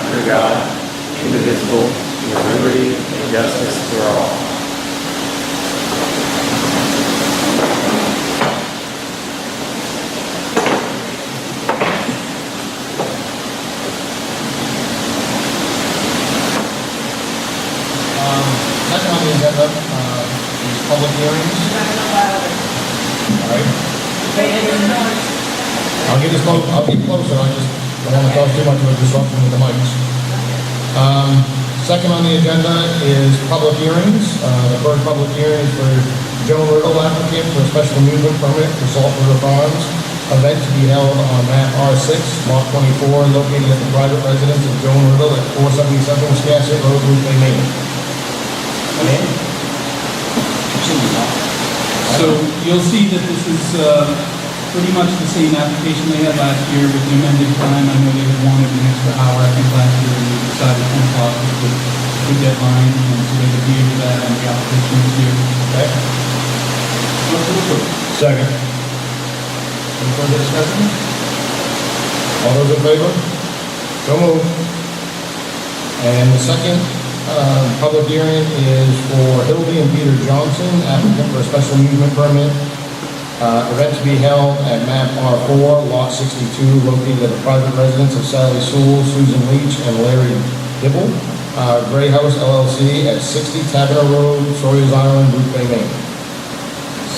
under God, indivisible, with liberty and justice for all. Second on the agenda is public hearings. All right. I'll get closer. I just don't want to cause too much of a disruption with the mics. Second on the agenda is public hearings. The first public hearing is for Joan Riddle applicant for a special amusement permit for Salt River Farms. Event to be held on map R6, lot 24, located at the private residence of Joan Riddle at 477 Wiscasset Road, Boothbay, Maine. So you'll see that this is pretty much the same application they had last year with the amended time. I know they had wanted an extra hour, I think, last year, and we decided 10 o'clock was a good deadline, and so they agreed to that, and the application was here. Okay. Second. Any further discussion? All those in favor? So moved. And the second public hearing is for Hildy and Peter Johnson, applicant for a special amusement permit. Event to be held at map R4, lot 62, located at the private residence of Sally Sewell, Susan Leach, and Larry Dibble. Gray House LLC at 60 Taverna Road, Sawyers Island, Boothbay, Maine.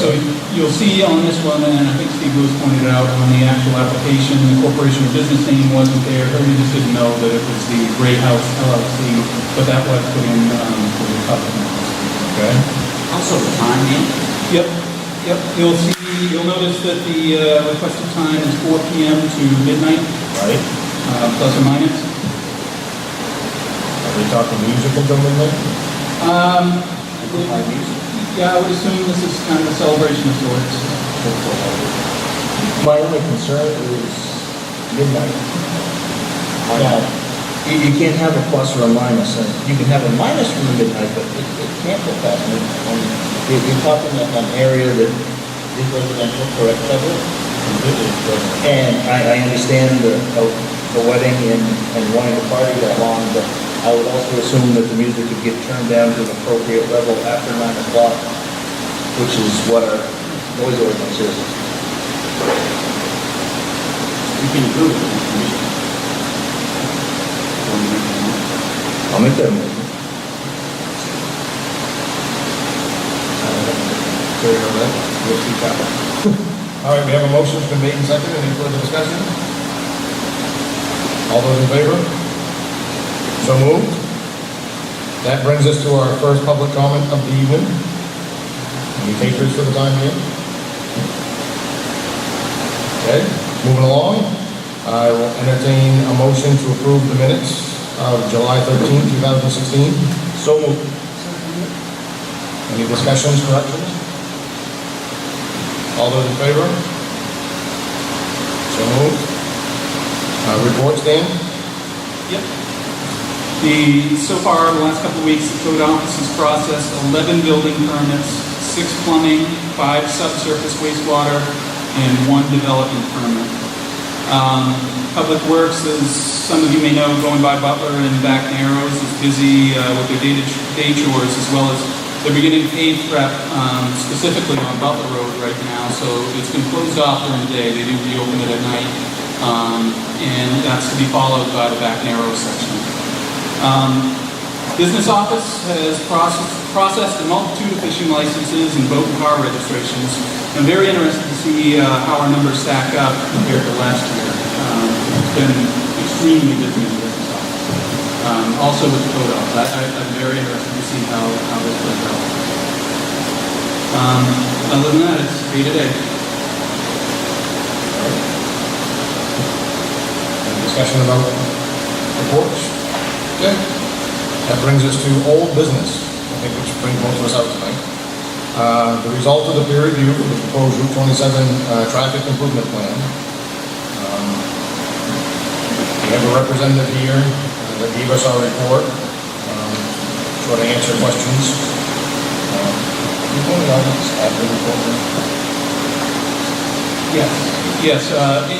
So you'll see on this one, and I think Steve Lewis pointed out on the actual application, the corporation or business name wasn't there. Everybody just didn't know that it was the Gray House LLC, but that was put in for the covenant. Okay. Also the time, Yep. You'll notice that the requested time is 4 p.m. to midnight, Right. plus or minus. Are we talking music until midnight? Yeah, I would assume this is kind of a celebration of sorts. My only concern is midnight. Now, you can't have a plus or a minus, and you can have a minus from the midnight, but it can't go past midnight. You're talking an area that is residential, correct, Trevor? And I understand the wedding and wanting to party that long, but I would also assume that the music would get turned down to an appropriate level after 9 o'clock, which is what our noise ordinance is. You can approve it. I'll make that motion. All right, we have a motion, it's been made and seconded. Any further discussion? All those in favor? So moved. That brings us to our first public comment of the evening. Any takers for the time being? Okay, moving along. I will entertain a motion to approve the minutes of July 13, 2016. So moved. Any discussions, corrections? All those in favor? So moved. Reports, Dan? Yep. So far, the last couple of weeks, the code office has processed 11 building permits, 6 plumbing, 5 subsurface wastewater, and 1 development permit. Public Works, as some of you may know, going by Butler and Back Narrows, is busy with their day chores, as well as they're beginning pave prep specifically on Butler Road right now. So it's been closed off during the day. They do reopen it at night, and that's to be followed by the Back Narrows section. Business office has processed a multitude of fishing licenses and boat and car registrations. I'm very interested to see how our numbers stack up compared to last year. It's been extremely busy in the business office. Also with the code office, I'm very interested to see how this plays out. Other than that, it's day to day. Any discussion about reports? Okay. That brings us to old business, I think, which brings most of us out tonight. The result of the peer review of the proposed Route 27 traffic improvement plan. We have a representative here that gave us our report, sort of answer questions. You want the audience to have the report? Yes.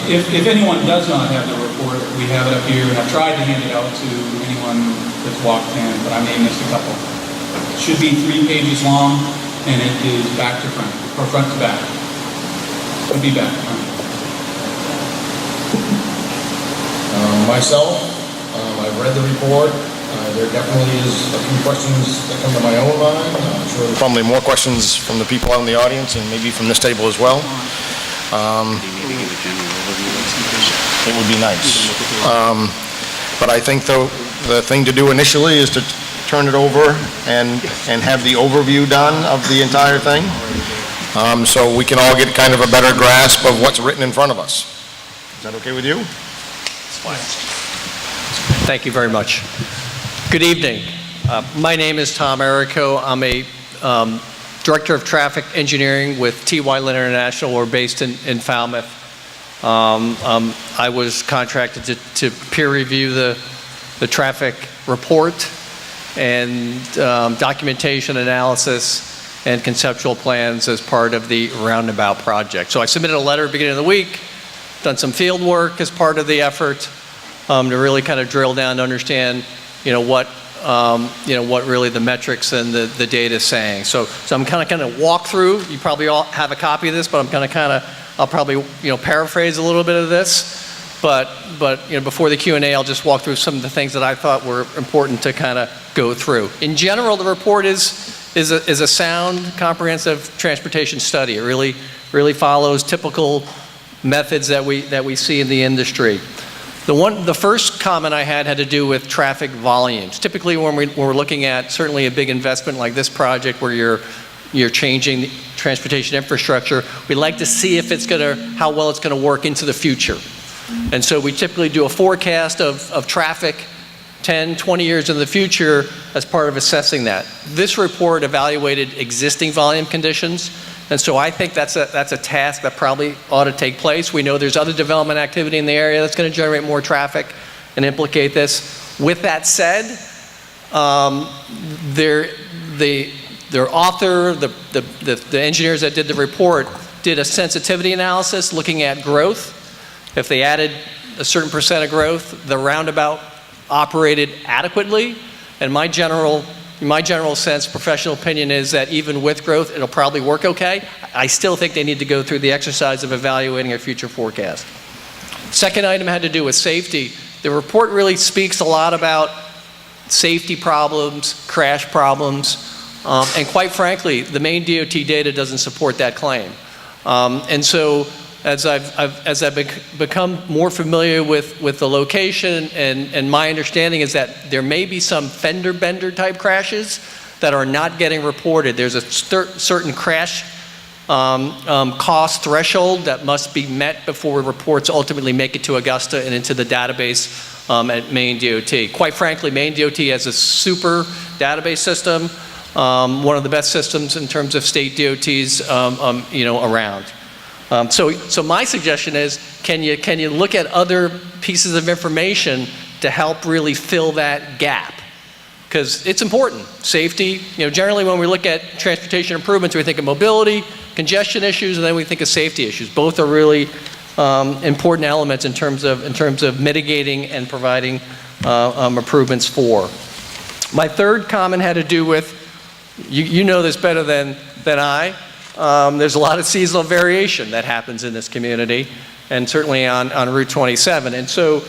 If anyone does not have the report, we have it up here, and I've tried to hand it out to anyone that's walked in, but I may have missed a couple. It should be 3 pages long, and it is back to front, or front to back. Could be back to front. Myself, I've read the report. There definitely is a few questions that come to my own mind. I'm sure there's probably more questions from the people out in the audience and maybe from this table as well. It would be nice. But I think the thing to do initially is to turn it over and have the overview done of the entire thing, so we can all get kind of a better grasp of what's written in front of us. Is that okay with you? Thank you very much. Good evening. My name is Tom Errico. I'm a Director of Traffic Engineering with TY Lin International. We're based in Falmouth. I was contracted to peer review the traffic report and documentation analysis and conceptual plans as part of the roundabout project. So I submitted a letter at the beginning of the week, done some field work as part of the effort to really kind of drill down to understand, what really the metrics and the data is saying. So I'm kind of walk through. You probably all have a copy of this, but I'm I'll probably paraphrase a little bit of this. But before the Q&A, I'll just walk through some of the things that I thought were important to kind of go through. In general, the report is a sound, comprehensive transportation study. It really follows typical methods that we see in the industry. The first comment I had to do with traffic volumes. Typically, when we're looking at certainly a big investment like this project, where you're changing transportation infrastructure, we like to see if how well it's going to work into the future. And so we typically do a forecast of traffic 10, 20 years in the future as part of assessing that. This report evaluated existing volume conditions, and so I think that's a task that probably ought to take place. We know there's other development activity in the area that's going to generate more traffic and implicate this. With that said, their author, the engineers that did the report, did a sensitivity analysis looking at growth. If they added a certain percent of growth, the roundabout operated adequately. And my general sense, professional opinion, is that even with growth, it'll probably work okay. I still think they need to go through the exercise of evaluating a future forecast. Second item had to do with safety. The report really speaks a lot about safety problems, crash problems, and quite frankly, the main DOT data doesn't support that claim. And so, as I've become more familiar with the location, and my understanding is that there may be some fender bender type crashes that are not getting reported. There's a certain crash cost threshold that must be met before reports ultimately make it to Augusta and into the database at Maine DOT. Quite frankly, Maine DOT has a super database system, one of the best systems in terms of state DOTs around. So my suggestion is, can you look at other pieces of information to help really fill that gap? Because it's important. Safety, generally when we look at transportation improvements, we think of mobility, congestion issues, and then we think of safety issues. Both are really important elements in terms of mitigating and providing improvements for. My third comment had to do with, you know this better than I. There's a lot of seasonal variation that happens in this community, and certainly on Route 27. And so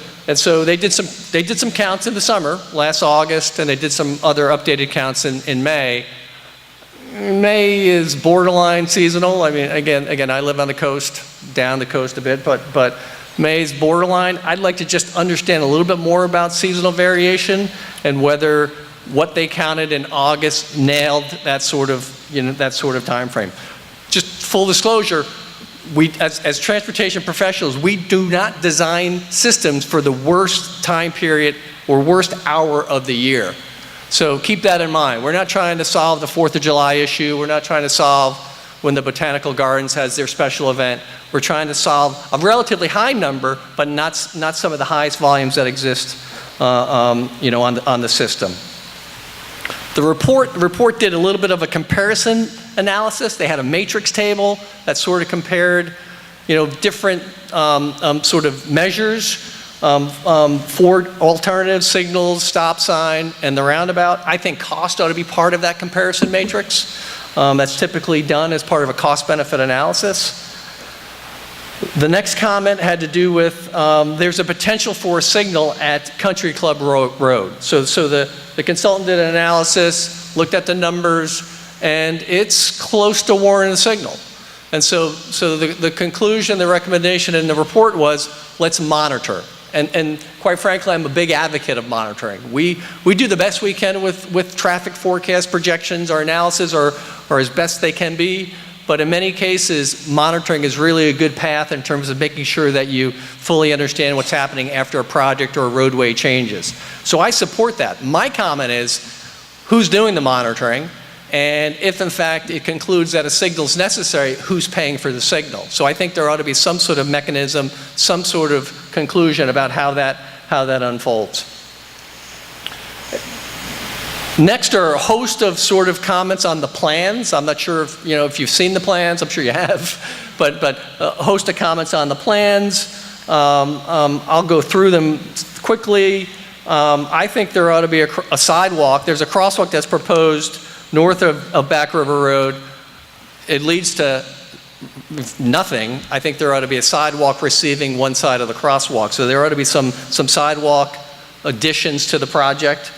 they did some counts in the summer, last August, and they did some other updated counts in May. May is borderline seasonal. I mean, again, I live on the coast, down the coast a bit, but May is borderline. I'd like to just understand a little bit more about seasonal variation and whether what they counted in August nailed that sort of time frame. Just full disclosure, we, as transportation professionals, we do not design systems for the worst time period or worst hour of the year. So keep that in mind. We're not trying to solve the 4th of July issue. We're not trying to solve when the Botanical Gardens has their special event. We're trying to solve a relatively high number, but not some of the highest volumes that exist on the system. The report did a little bit of a comparison analysis. They had a matrix table that sort of compared, different sort of measures for alternative signals, stop sign, and the roundabout. I think cost ought to be part of that comparison matrix. That's typically done as part of a cost-benefit analysis. The next comment had to do with there's a potential for a signal at Country Club Road. So the consultant did an analysis, looked at the numbers, and it's close to warranting a signal. And so the conclusion, the recommendation in the report was, let's monitor. And quite frankly, I'm a big advocate of monitoring. We do the best we can with traffic forecast projections. Our analysis are as best they can be. But in many cases, monitoring is really a good path in terms of making sure that you fully understand what's happening after a project or a roadway changes. So I support that. My comment is, who's doing the monitoring? And if in fact it concludes that a signal is necessary, who's paying for the signal? So I think there ought to be some sort of mechanism, some sort of conclusion about how that unfolds. Next are a host of sort of comments on the plans. I'm not sure if you've seen the plans. I'm sure you have, but a host of comments on the plans. I'll go through them quickly. I think there ought to be a sidewalk. There's a crosswalk that's proposed north of Back River Road. It leads to nothing. I think there ought to be a sidewalk receiving one side of the crosswalk. So there ought to be some sidewalk additions to the project.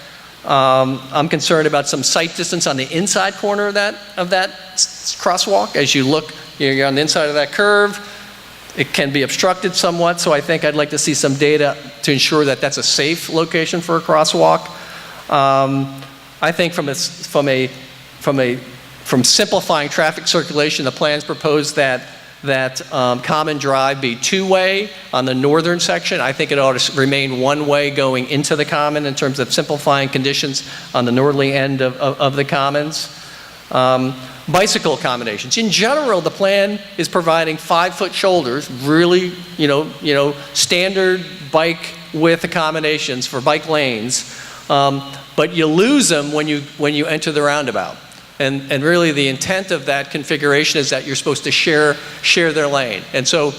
I'm concerned about some sight distance on the inside corner of that crosswalk. As you look, you're on the inside of that curve. It can be obstructed somewhat, so I think I'd like to see some data to ensure that that's a safe location for a crosswalk. I think from simplifying traffic circulation, the plans propose that Common Drive be two-way on the northern section. I think it ought to remain one-way going into the Common in terms of simplifying conditions on the northerly end of the Commons. Bicycle accommodations. In general, the plan is providing 5-foot shoulders, really, standard bike width accommodations for bike lanes, but you lose them when you enter the roundabout. And really the intent of that configuration is that you're supposed to share their lane. And so,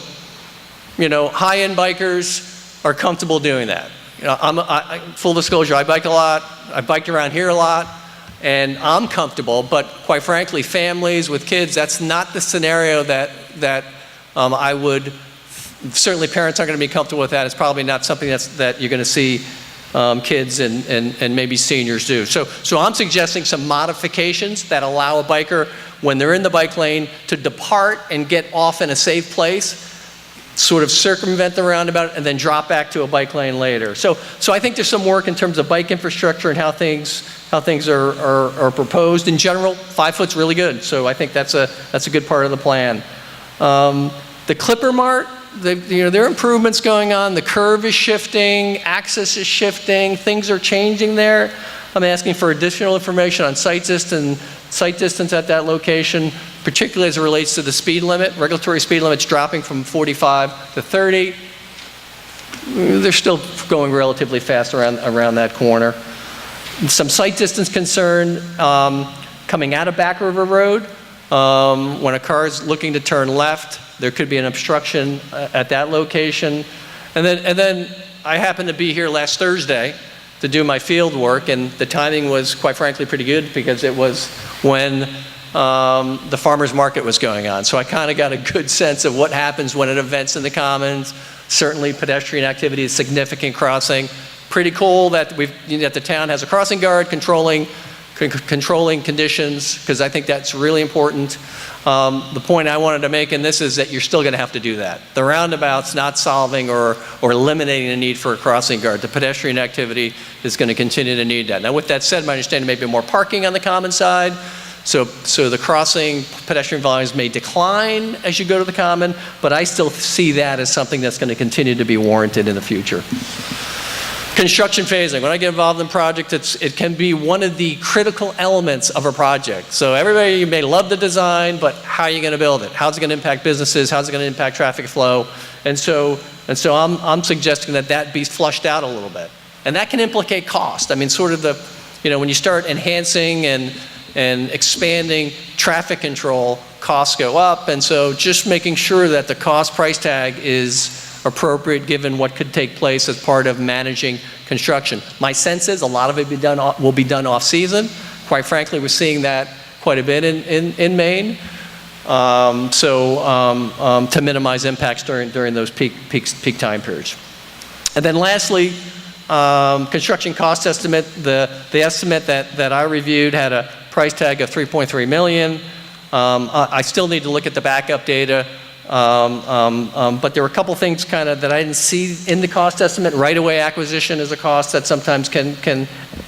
high-end bikers are comfortable doing that. Full disclosure, I bike a lot. I biked around here a lot, and I'm comfortable. But quite frankly, families with kids, that's not the scenario that I would. Certainly, parents aren't going to be comfortable with that. It's probably not something that you're going to see kids and maybe seniors do. So I'm suggesting some modifications that allow a biker, when they're in the bike lane, to depart and get off in a safe place, sort of circumvent the roundabout, and then drop back to a bike lane later. So I think there's some work in terms of bike infrastructure and how things are proposed. In general, 5 foot's really good. So I think that's a good part of the plan. The Clipper Mart. There are improvements going on. The curve is shifting, access is shifting, things are changing there. I'm asking for additional information on sight distance at that location, particularly as it relates to the speed limit. Regulatory speed limit's dropping from 45 to 30. They're still going relatively fast around that corner. Some sight distance concern coming out of Back River Road. When a car is looking to turn left, there could be an obstruction at that location. And then I happened to be here last Thursday to do my field work, and the timing was, quite frankly, pretty good because it was when the farmers market was going on. So I kind of got a good sense of what happens when an event's in the Commons. Certainly pedestrian activity is significant crossing. Pretty cool that the town has a crossing guard controlling conditions, because I think that's really important. The point I wanted to make in this is that you're still going to have to do that. The roundabout's not solving or eliminating the need for a crossing guard. The pedestrian activity is going to continue to need that. Now, with that said, my understanding may be more parking on the common side. So the crossing pedestrian volumes may decline as you go to the common, but I still see that as something that's going to continue to be warranted in the future. Construction phasing. When I get involved in projects, it can be one of the critical elements of a project. So everybody may love the design, but how are you going to build it? How's it going to impact businesses? How's it going to impact traffic flow? And so I'm suggesting that be flushed out a little bit. And that can implicate cost. I mean, sort of when you start enhancing and expanding traffic control, costs go up. And so just making sure that the cost price tag is appropriate given what could take place as part of managing construction. My sense is a lot of it will be done off-season. Quite frankly, we're seeing that quite a bit in Maine. To minimize impacts during those peak time periods. And then lastly, construction cost estimate. The estimate that I reviewed had a price tag of $3.3 million. I still need to look at the backup data, but there were a couple things kind of that I didn't see in the cost estimate. Right-of-way acquisition is a cost that sometimes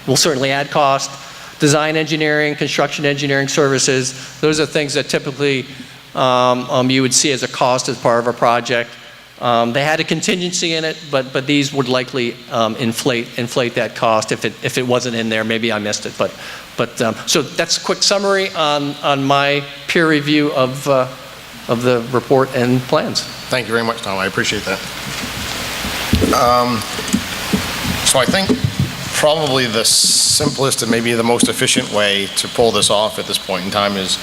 will certainly add cost. Design engineering, construction engineering services, those are things that typically you would see as a cost as part of a project. They had a contingency in it, but these would likely inflate that cost if it wasn't in there. Maybe I missed it, but so that's a quick summary on my peer review of the report and plans. Thank you very much, Tom. I appreciate that. So I think probably the simplest and maybe the most efficient way to pull this off at this point in time is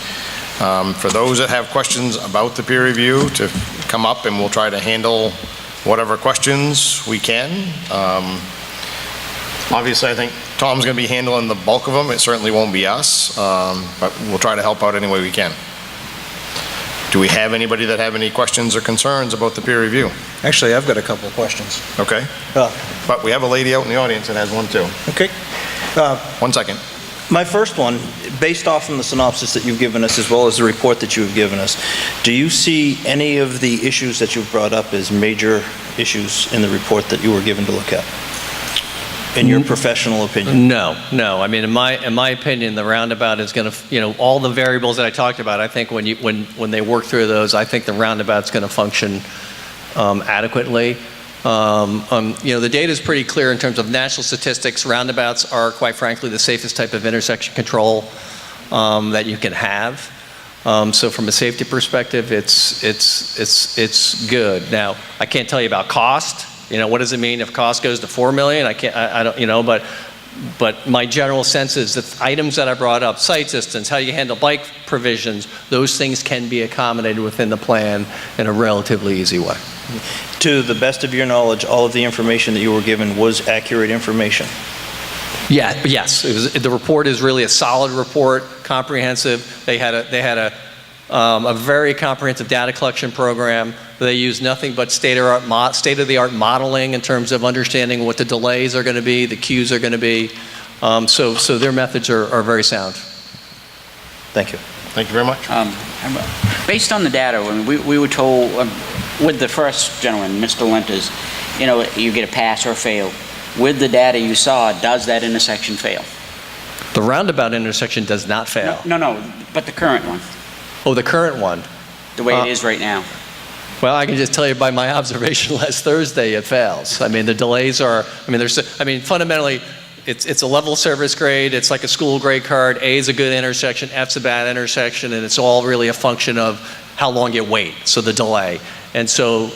for those that have questions about the peer review to come up, and we'll try to handle whatever questions we can. Obviously, I think Tom's going to be handling the bulk of them. It certainly won't be us, but we'll try to help out any way we can. Do we have anybody that have any questions or concerns about the peer review? Actually, I've got a couple of questions. Okay. But we have a lady out in the audience that has one too. Okay. 1 second. My first one, based off from the synopsis that you've given us as well as the report that you've given us, do you see any of the issues that you've brought up as major issues in the report that you were given to look at? In your professional opinion? No. I mean, in my opinion, the roundabout is going to, all the variables that I talked about, I think when they work through those, I think the roundabout's going to function adequately. The data is pretty clear in terms of national statistics. Roundabouts are, quite frankly, the safest type of intersection control that you can have. So from a safety perspective, it's good. Now, I can't tell you about cost. What does it mean if cost goes to $4 million? I don't, but my general sense is that items that I brought up, sight distance, how you handle bike provisions, those things can be accommodated within the plan in a relatively easy way. To the best of your knowledge, all of the information that you were given was accurate information? Yeah, yes. The report is really a solid report, comprehensive. They had a very comprehensive data collection program. They use nothing but state-of-the-art modeling in terms of understanding what the delays are going to be, the queues are going to be. So their methods are very sound. Thank you. Thank you very much. Based on the data, when we were told with the first gentleman, Mr. Lenters, you get a pass or fail. With the data you saw, does that intersection fail? The roundabout intersection does not fail. No, but the current one. Oh, the current one. The way it is right now. Well, I can just tell you by my observation last Thursday, it fails. I mean, the delays are, fundamentally, it's a level service grade. It's like a school grade card. A is a good intersection, F's a bad intersection, and it's all really a function of how long you wait, so the delay. And so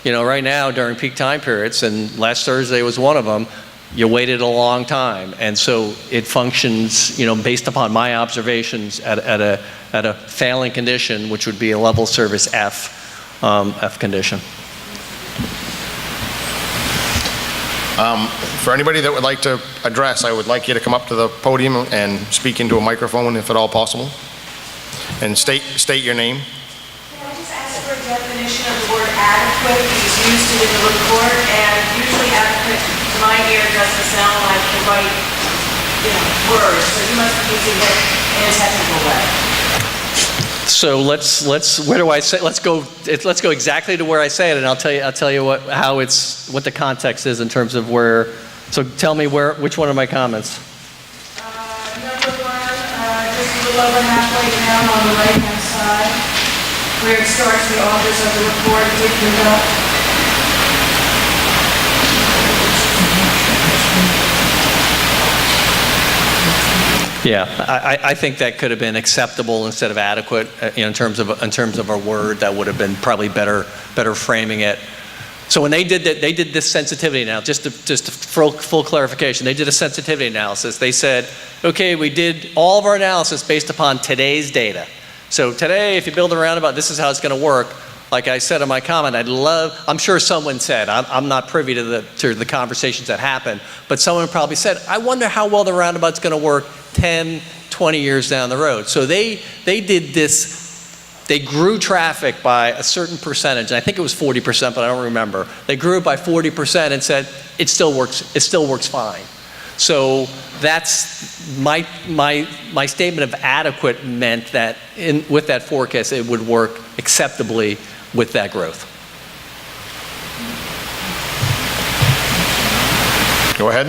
right now during peak time periods, and last Thursday was one of them, you waited a long time. And so it functions, based upon my observations at a failing condition, which would be a level service F condition. For anybody that would like to address, I would like you to come up to the podium and speak into a microphone if at all possible. And state your name. Can I just ask for a definition of the word adequate? He's used it in the report, and usually adequate to my ear doesn't sound like the right, words. So you must be using it in a technical way. So let's where do I say? Let's go exactly to where I say it, and I'll tell you what the context is in terms of where. So tell me which one of my comments. Number one, just a little over halfway down on the right-hand side, where it starts the authors of the report did conduct. Yeah, I think that could have been acceptable instead of adequate. In terms of a word that would have been probably better framing it. So when they did this sensitivity analysis, just full clarification, they did a sensitivity analysis. They said, okay, we did all of our analysis based upon today's data. So today, if you build a roundabout, this is how it's going to work. like I said in my comment, I'm sure someone said, I'm not privy to the conversations that happened, but someone probably said, I wonder how well the roundabout's going to work 10, 20 years down the road. So they did this. They grew traffic by a certain percentage, and I think it was 40%, but I don't remember. They grew it by 40% and said, it still works fine. So that's my statement of adequate meant that with that forecast, it would work acceptably with that growth. Go ahead.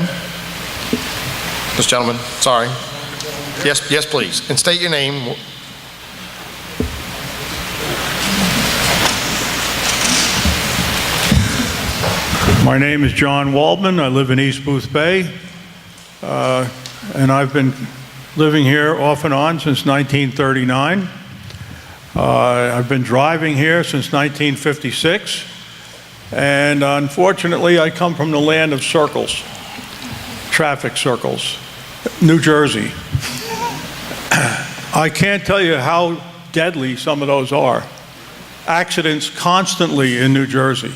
This gentleman, sorry. Yes, please. And state your name. My name is John Waldman. I live in East Boothbay, and I've been living here off and on since 1939. I've been driving here since 1956, and unfortunately, I come from the land of circles, traffic circles, New Jersey. I can't tell you how deadly some of those are. Accidents constantly in New Jersey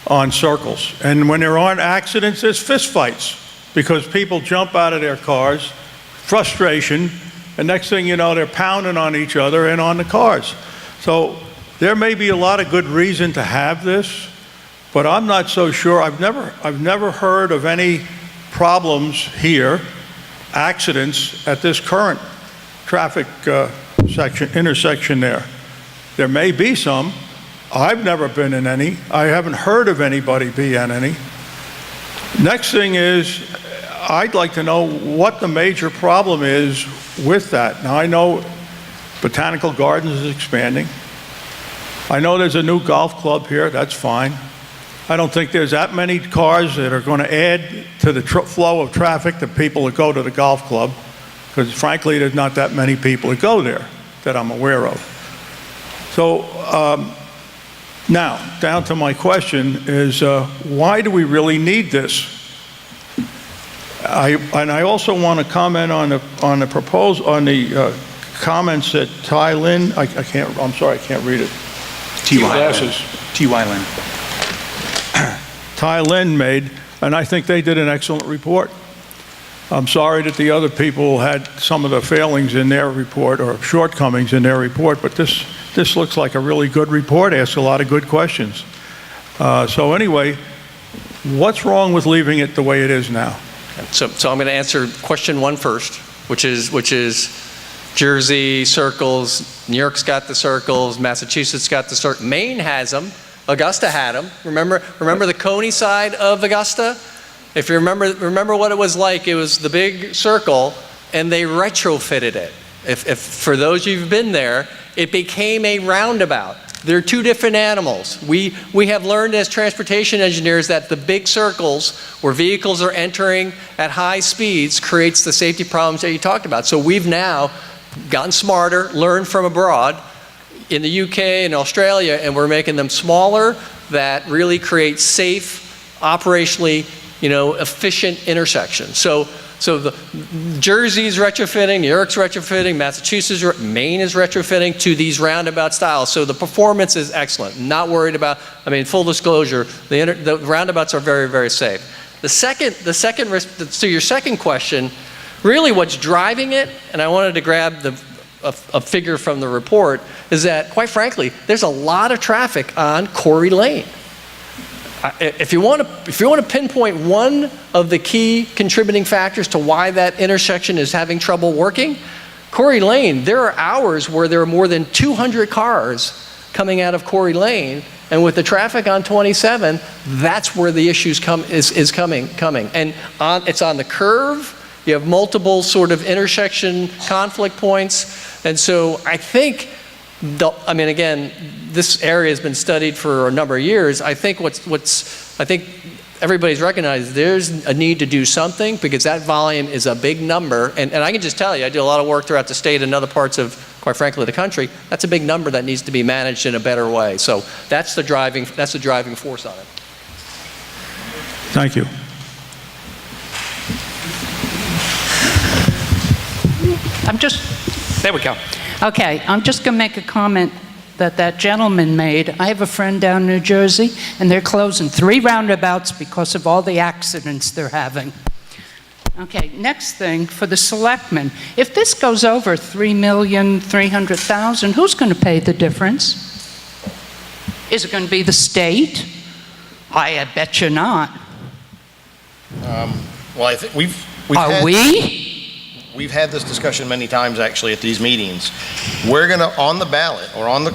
on circles. And when there aren't accidents, there's fistfights because people jump out of their cars, frustration, and next thing you know, they're pounding on each other and on the cars. So there may be a lot of good reason to have this, but I'm not so sure. I've never heard of any problems here, accidents at this current traffic intersection there. There may be some. I've never been in any. I haven't heard of anybody be in any. Next thing is, I'd like to know what the major problem is with that. Now, I know Botanical Gardens is expanding. I know there's a new golf club here. That's fine. I don't think there's that many cars that are going to add to the flow of traffic to people that go to the golf club, because frankly, there's not that many people that go there that I'm aware of. So now, down to my question is, why do we really need this? I also want to comment on the proposal, on the comments that Ty Lin, I'm sorry, I can't read it. T.Y. Lin. Ty Lin made, and I think they did an excellent report. I'm sorry that the other people had some of the failings in their report or shortcomings in their report, but this looks like a really good report, asks a lot of good questions. So anyway, what's wrong with leaving it the way it is now? So I'm going to answer question one first, which is Jersey circles, New York's got the circles, Massachusetts got the circles, Maine has them, Augusta had them. Remember the Coney side of Augusta? If you remember what it was like, it was the big circle, and they retrofitted it. If for those of you who've been there, it became a roundabout. They're two different animals. We have learned as transportation engineers that the big circles where vehicles are entering at high speeds creates the safety problems that you talked about. So we've now gotten smarter, learned from abroad in the UK and Australia, and we're making them smaller that really create safe, operationally, efficient intersections. So the Jersey's retrofitting, New York's retrofitting, Massachusetts, Maine is retrofitting to these roundabout styles. So the performance is excellent. Not worried about, full disclosure, the roundabouts are very, very safe. So your second question, really what's driving it, and I wanted to grab a figure from the report, is that, quite frankly, there's a lot of traffic on Corey Lane. If you want to pinpoint one of the key contributing factors to why that intersection is having trouble working, Corey Lane, there are hours where there are more than 200 cars coming out of Corey Lane, and with the traffic on 27, that's where the issues coming. And it's on the curve. You have multiple sort of intersection conflict points, and so I think, again, this area has been studied for a number of years. I think I think everybody's recognized there's a need to do something because that volume is a big number. And I can just tell you, I do a lot of work throughout the state and other parts of, quite frankly, the country. That's a big number that needs to be managed in a better way. So that's the driving force on it. Thank you. There we go. Okay, I'm just going to make a comment that that gentleman made. I have a friend down in New Jersey, and they're closing 3 roundabouts because of all the accidents they're having. Okay, next thing, for the selectmen. If this goes over $3,300,000, who's going to pay the difference? Is it going to be the state? I bet you not. Well, I think we've We've had this discussion many times, actually, at these meetings. We're going to, on the ballot, or on the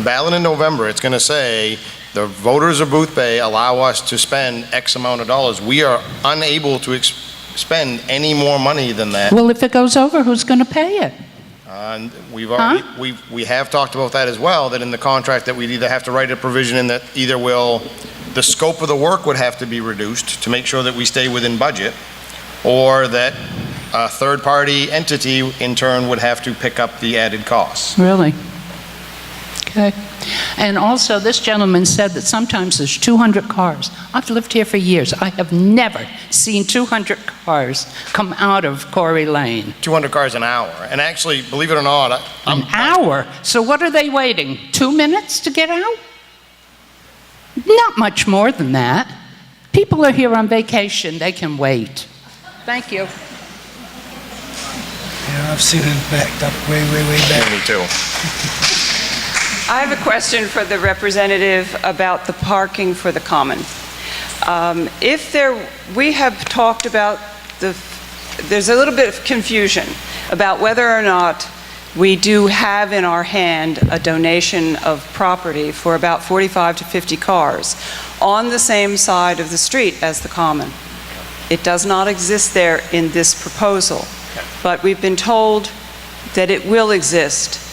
ballot in November, it's going to say, the voters of Boothbay allow us to spend X amount of dollars. We are unable to spend any more money than that. Well, if it goes over, who's going to pay it? And we've already, we have talked about that as well, that in the contract that we'd either have to write a provision in that either the scope of the work would have to be reduced to make sure that we stay within budget, or that a third-party entity in turn would have to pick up the added costs. Really? Okay. And also, this gentleman said that sometimes there's 200 cars. I've lived here for years. I have never seen 200 cars come out of Corey Lane. 200 cars an hour. And actually, believe it or not, An hour? So what are they waiting? 2 minutes to get out? Not much more than that. People are here on vacation. They can wait. Thank you. Yeah, I've seen it backed up way back. Me too. I have a question for the representative about the parking for the common. We have talked about there's a little bit of confusion about whether or not we do have in our hand a donation of property for about 45 to 50 cars on the same side of the street as the common. It does not exist there in this proposal, but we've been told that it will exist.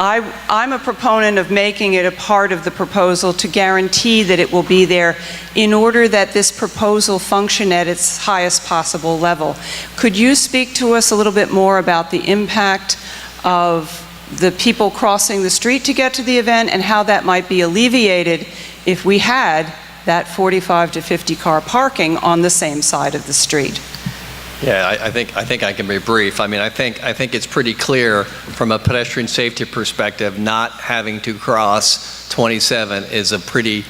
I'm a proponent of making it a part of the proposal to guarantee that it will be there in order that this proposal function at its highest possible level. Could you speak to us a little bit more about the impact of the people crossing the street to get to the event and how that might be alleviated if we had that 45 to 50 car parking on the same side of the street? Yeah, I think I can be brief. I mean, I think it's pretty clear from a pedestrian safety perspective, not having to cross 27 is a pretty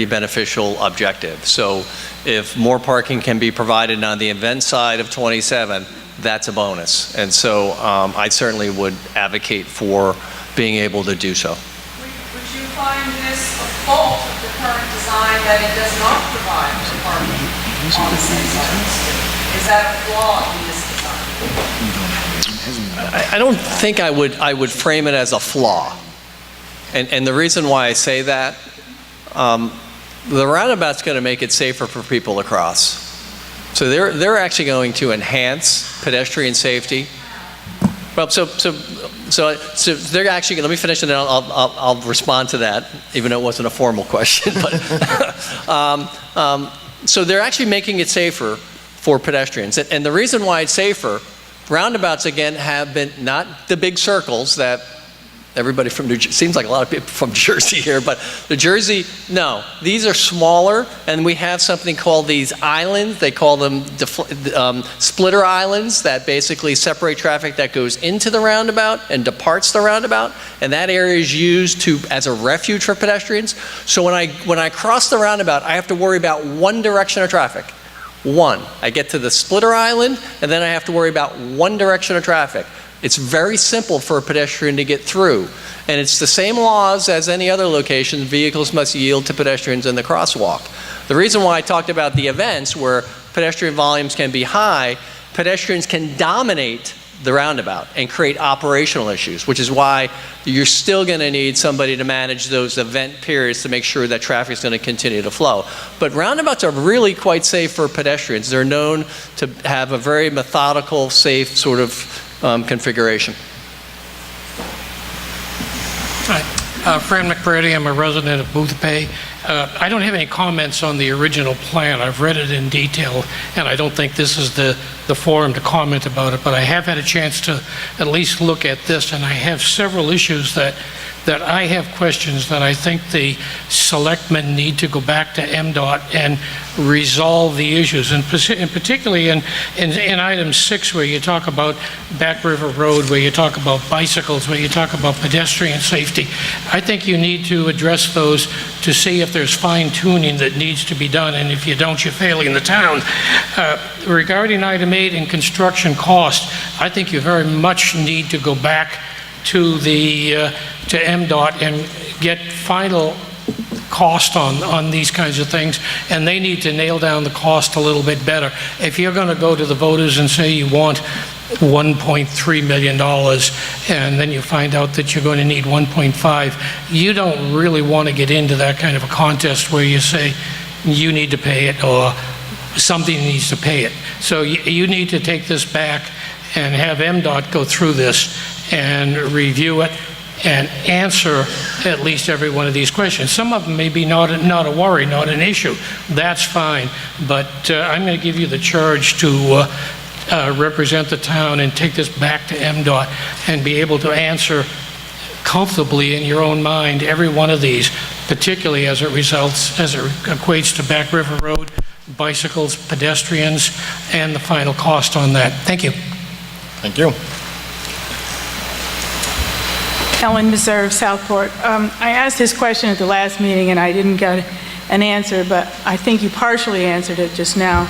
beneficial objective. So if more parking can be provided on the event side of 27, that's a bonus. And so I certainly would advocate for being able to do so. Would you find this a fault of the current design that it does not provide parking on the same side of the street? Is that a flaw in this design? I don't think I would frame it as a flaw. And the reason why I say that, the roundabout's going to make it safer for people to cross. So they're actually going to enhance pedestrian safety. Well, so they're actually, let me finish and then I'll respond to that, even though it wasn't a formal question. But so they're actually making it safer for pedestrians. And the reason why it's safer, roundabouts, again, have been not the big circles that everybody from New Jersey, seems like a lot of people from Jersey here, but the Jersey, no. These are smaller, and we have something called these islands. They call them splitter islands that basically separate traffic that goes into the roundabout and departs the roundabout, and that area is used as a refuge for pedestrians. So when I cross the roundabout, I have to worry about one direction of traffic. One. I get to the splitter island, and then I have to worry about one direction of traffic. It's very simple for a pedestrian to get through. And it's the same laws as any other location. Vehicles must yield to pedestrians in the crosswalk. The reason why I talked about the events where pedestrian volumes can be high, pedestrians can dominate the roundabout and create operational issues, which is why you're still going to need somebody to manage those event periods to make sure that traffic is going to continue to flow. But roundabouts are really quite safe for pedestrians. They're known to have a very methodical, safe sort of configuration. Hi, Fran McBrady. I'm a resident of Boothbay. I don't have any comments on the original plan. I've read it in detail, and I don't think this is the forum to comment about it, but I have had a chance to at least look at this, and I have several issues that that I have questions that I think the selectmen need to go back to MDOT and resolve the issues, and particularly in item 6, where you talk about Back River Road, where you talk about bicycles, where you talk about pedestrian safety. I think you need to address those to see if there's fine-tuning that needs to be done, and if you don't, you're failing the town. Regarding item 8 in construction cost, I think you very much need to go back to MDOT and get final cost on these kinds of things, and they need to nail down the cost a little bit better. If you're going to go to the voters and say you want $1.3 million, and then you find out that you're going to need 1.5, you don't really want to get into that kind of a contest where you say you need to pay it or something needs to pay it. So you need to take this back and have MDOT go through this and review it and answer at least every one of these questions. Some of them may be not a worry, not an issue. That's fine, but I'm going to give you the charge to represent the town and take this back to MDOT and be able to answer comfortably in your own mind every one of these, particularly as it equates to Back River Road, bicycles, pedestrians, and the final cost on that. Thank you. Thank you. Ellen Meserve, Southport. I asked this question at the last meeting and I didn't get an answer, but I think you partially answered it just now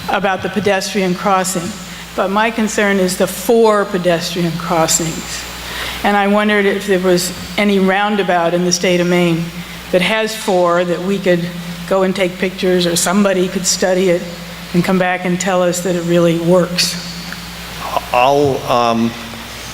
about the pedestrian crossing. But my concern is the 4 pedestrian crossings. And I wondered if there was any roundabout in the state of Maine that has 4 that we could go and take pictures, or somebody could study it and come back and tell us that it really works.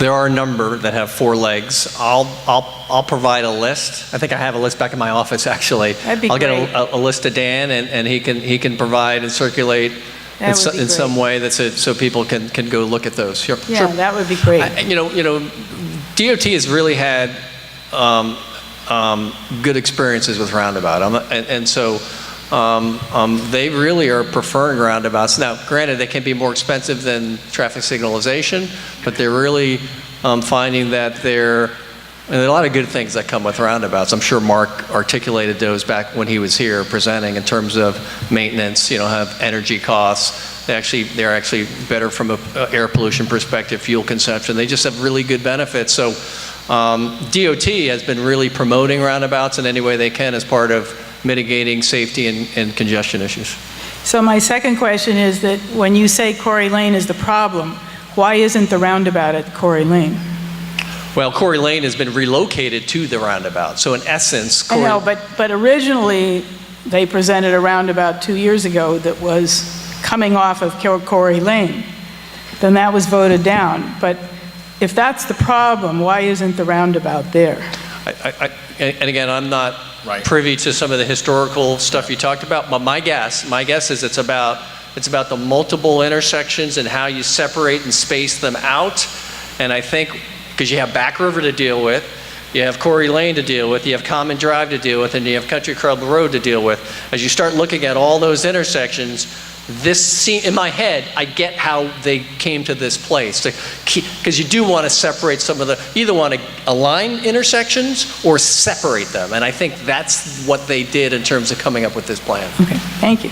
There are a number that have 4 legs. I'll provide a list. I think I have a list back in my office, actually. That'd be I'll great. get a list to Dan, and he can provide and circulate in some way that's so people can go look at those. Sure. Yeah, that would be great. DOT has really had good experiences with roundabout, and so they really are preferring roundabouts. Now, granted, they can be more expensive than traffic signalization, but they're really finding that there are a lot of good things that come with roundabouts. I'm sure Mark articulated those back when he was here presenting in terms of maintenance, have energy costs. They're actually better from an air pollution perspective, fuel consumption. They just have really good benefits. So DOT has been really promoting roundabouts in any way they can as part of mitigating safety and congestion issues. So my second question is that when you say Corey Lane is the problem, why isn't the roundabout at Corey Lane? Well, Corey Lane has been relocated to the roundabout. So in essence, I know, but originally they presented a roundabout 2 years ago that was coming off of Corey Lane. Then that was voted down. But if that's the problem, why isn't the roundabout there? And again, I'm not privy to some of the historical stuff you talked about, but my guess is it's about the multiple intersections and how you separate and space them out. And I think because you have Back River to deal with, you have Corey Lane to deal with, you have Common Drive to deal with, and you have Country Club Road to deal with. As you start looking at all those intersections, in my head, I get how they came to this place. Because you do want to separate some of either want to align intersections or separate them. And I think that's what they did in terms of coming up with this plan. Okay, thank you.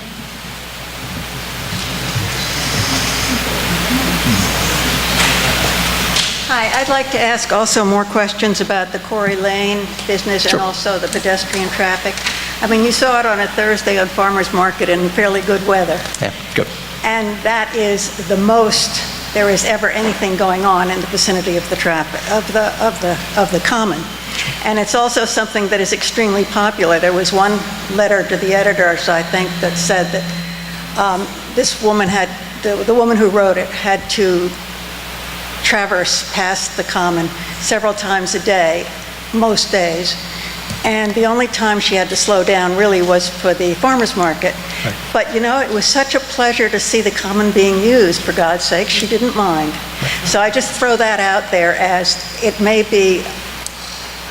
Hi, I'd like to ask also more questions about the Corey Lane business and also the pedestrian traffic. I mean, you saw it on a Thursday on Farmers Market in fairly good weather. Yeah, good. And that is the most there is ever anything going on in the vicinity of the traffic, of the common. And it's also something that is extremely popular. There was one letter to the editors, I think, that said that this woman had, the woman who wrote it had to traverse past the common several times a day, most days. And the only time she had to slow down really was for the farmer's market. Right. But it was such a pleasure to see the common being used, for God's sake, she didn't mind. Right. So I just throw that out there as it may be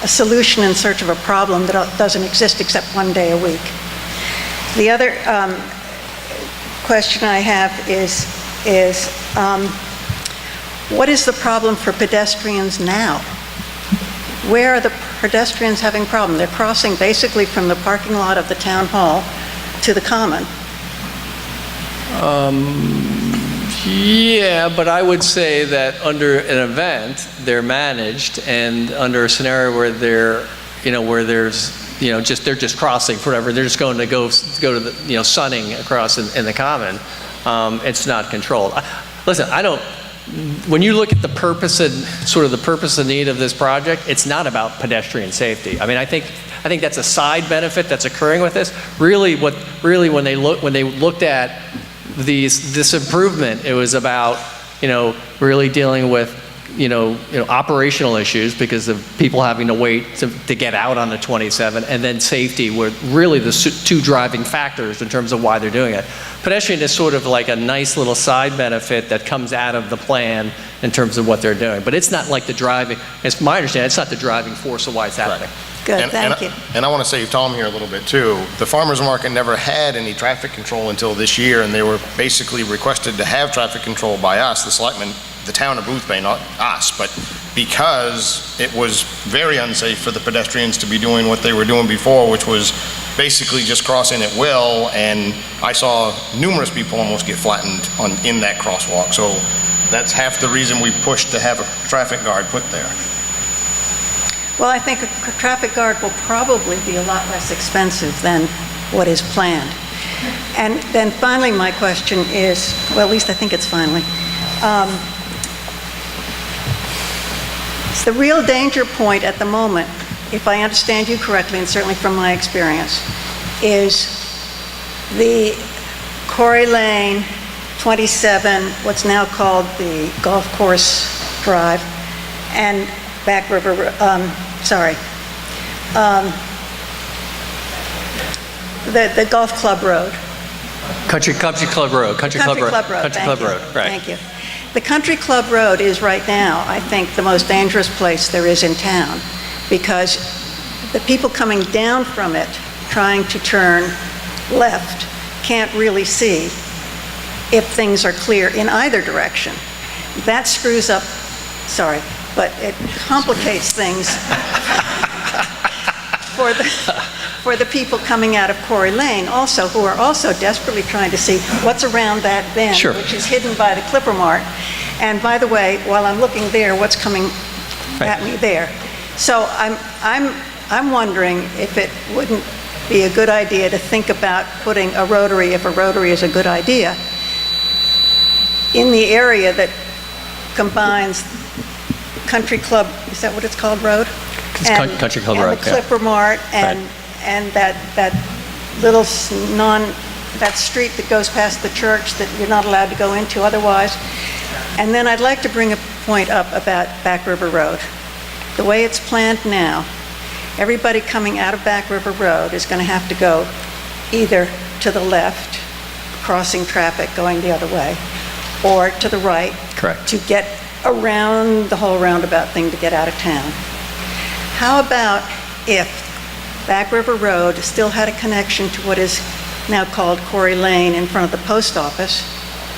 a solution in search of a problem that doesn't exist except one day a week. The other question I have is what is the problem for pedestrians now? Where are the pedestrians having a problem. They're crossing basically from the parking lot of the town hall to the common. Yeah, but I would say that under an event, they're managed, and under a scenario where they're, where there's, they're just crossing for whatever, they're just going to go to the, sunning across in the common, it's not controlled. Listen, when you look at the purpose and sort of the purpose and need of this project, it's not about pedestrian safety. I mean, I think that's a side benefit that's occurring with this. Really, when they looked at this improvement, it was about, really dealing with, operational issues because of people having to wait to get out on the 27, and then safety were really the two driving factors in terms of why they're doing it. Pedestrian is sort of like a nice little side benefit that comes out of the plan in terms of what they're doing. But it's not like the driving, it's my understanding, it's not the driving force of why it's happening. Good, thank you. And I want to save Tom here a little bit too. The farmers market never had any traffic control until this year, and they were basically requested to have traffic control by us, the selectmen, the town of Boothbay, not us, but because it was very unsafe for the pedestrians to be doing what they were doing before, which was basically just crossing at will, and I saw numerous people almost get flattened in that crosswalk. So that's half the reason we pushed to have a traffic guard put there. Well, I think a traffic guard will probably be a lot less expensive than what is planned. And then finally, my question is, well, at least I think it's finally, the real danger point at the moment, if I understand you correctly, and certainly from my experience, is the Quarry Lane 27, what's now called the Golf Course Drive, and Back River, the Golf Club Road. Country Club Road. Country Club Road, right. Thank you. The Country Club Road is right now, I think, the most dangerous place there is in town, because the people coming down from it, trying to turn left, can't really see if things are clear in either direction. That screws up, sorry, but it complicates things for the people coming out of Quarry Lane also, who are also desperately trying to see what's around that bend, Sure. which is hidden by the Clipper Mart. And by the way, while I'm looking there, what's coming at me there? So I'm wondering if it wouldn't be a good idea to think about putting a rotary, if a rotary is a good idea, in the area that combines Country Club, is that what it's called, road? It's Country Club Road, and the Clipper Mart, and that little that street that goes past the church that you're not allowed to go into otherwise. And then I'd like to bring a point up about Back River Road. The way it's planned now, everybody coming out of Back River Road is going to have to go either to the left, crossing traffic going the other way, or to the right. Correct. To get around the whole roundabout thing to get out of town. How about if Back River Road still had a connection to what is now called Quarry Lane in front of the post office?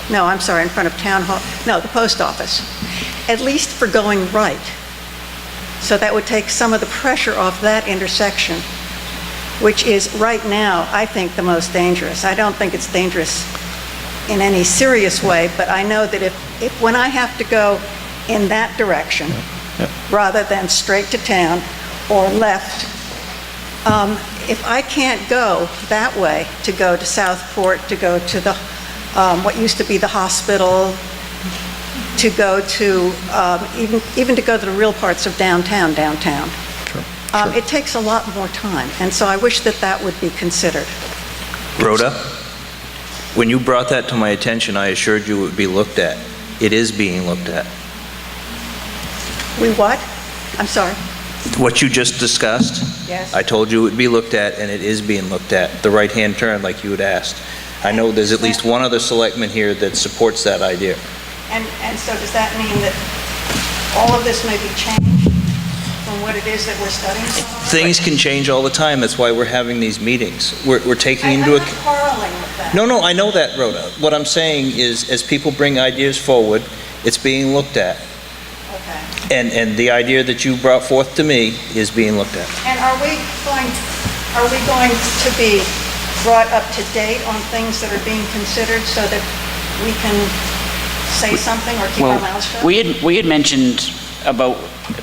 No, I'm sorry, in front of Town Hall. No, the post office. At least for going right. So that would take some of the pressure off that intersection, which is right now, I think, the most dangerous. I don't think it's dangerous in any serious way, but I know that if when I have to go in that direction, rather than straight to town or left, if I can't go that way to go to Southport, to go to the what used to be the hospital, to go to even to go to the real parts of downtown. Sure. It takes a lot more time, and so I wish that would be considered. Rhoda, when you brought that to my attention, I assured you it would be looked at. It is being looked at. We what? I'm sorry. What you just discussed, Yes. I told you it would be looked at, and it is being looked at. The right-hand turn, like you had asked. I know there's at least one other selectman here that supports that idea. And so does that mean that all of this may be changed from what it is that we're studying? Things can change all the time. That's why we're having these meetings. We're taking into I'm not account. quarreling with that. No, I know that, Rhoda. What I'm saying is, as people bring ideas forward, it's being looked at. Okay. And the idea that you brought forth to me is being looked at. And are we going to be brought up to date on things that are being considered so that we can say something or keep our mouths shut? We had mentioned about,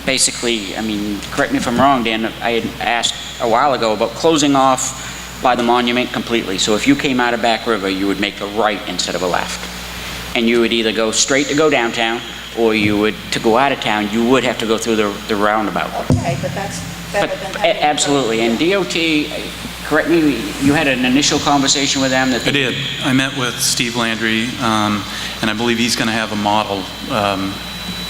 basically, I mean, correct me if I'm wrong, Dan, I had asked a while ago about closing off by the monument completely. So if you came out of Back River, you would make a right instead of a left. And you would either go straight to go downtown, or you would, to go out of town, you would have to go through the roundabout. Okay, but that's better than having... Absolutely, and DOT, correct me, you had an initial conversation with them that... I did. I met with Steve Landry, and I believe he's going to have a model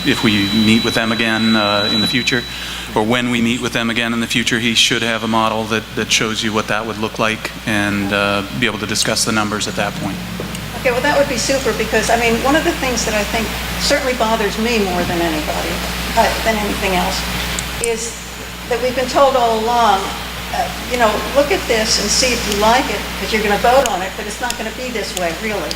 if we meet with them again in the future, or when we meet with them again in the future. He should have a model that shows you what that would look like, and be able to discuss the numbers at that point. Okay, well, that would be super, because, I mean, one of the things that I think certainly bothers me more than anybody, than anything else, is that we've been told all along, you know, look at this and see if you like it, because you're going to vote on it, but it's not going to be this way, really.